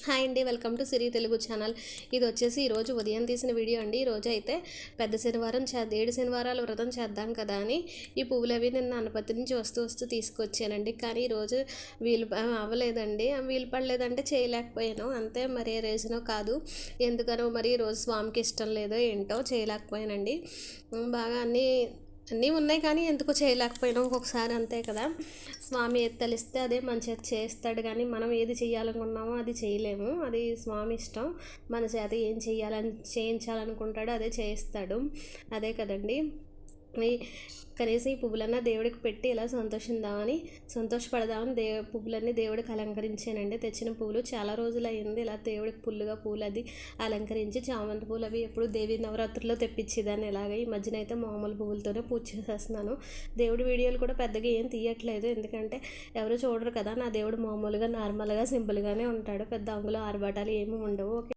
Hi అండి, welcome to Siri Telugu channel. ఇది వచ్చేసి ఈరోజు ఉదయం తీసిన వీడియో అండి. ఈరోజు అయితే పెద్ద శనివారం 7 శనివారాలు వ్రతం చేద్దాం కదా అని ఈ పువ్వులు అవి నిన్న అనపతి నుంచి వస్తూ తీసుకొచ్చానండి. కానీ ఈరోజు వీలు అవ్వలేదండి. వీలు పడలేదంటే చేయలేకపోయాను అంతే, మరి రీజనో కాదు, ఎందుకనో మరి ఈరోజు స్వామికి ఇష్టం లేదో ఏంటో చేయలేకపోయానండి. బాగా అన్నీ ఉన్నాయి కానీ ఎందుకో చేయలేకపోయినా ఒక్కొక్కసారి అంతే కదా. స్వామి ఏది తెలిస్తే అదే మంచిగా చేస్తాడు, కానీ మనం ఏది చేయాలనుకున్నామో అది చేయలేము. అది స్వామి ఇష్టం. మన చేత ఏం చేయించాలనుకుంటాడో అదే చేయిస్తాడు. అదే కదండి. ఈ కనీసం ఈ పువ్వులన్నా దేవుడికి పెట్టి ఇలా సంతోషపడదామని పువ్వులన్నీ దేవుడికి అలంకరించానండి. తెచ్చిన పువ్వులు చాలా రోజులు అయింది ఇలా దేవుడికి పూలు అది అలంకరించి. చామంతి పూలు అవి ఎప్పుడు దేవి నవరాత్రుల్లో తెప్పించేదాన్ని. ఇలాగ ఈ మధ్యన అయితే మామూలు పువ్వులతోనే పూజ చేసేస్తున్నాను. దేవుడి వీడియోలు కూడా పెద్దగా ఏం తీయట్లేదు, ఎందుకంటే ఎవరు చూడరు కదా. నా దేవుడు మామూలుగా నార్మల్గా సింపుల్గానే ఉంటాడు, పెద్ద అంగులో ఆర్భాటాలు ఏమీ ఉండవు.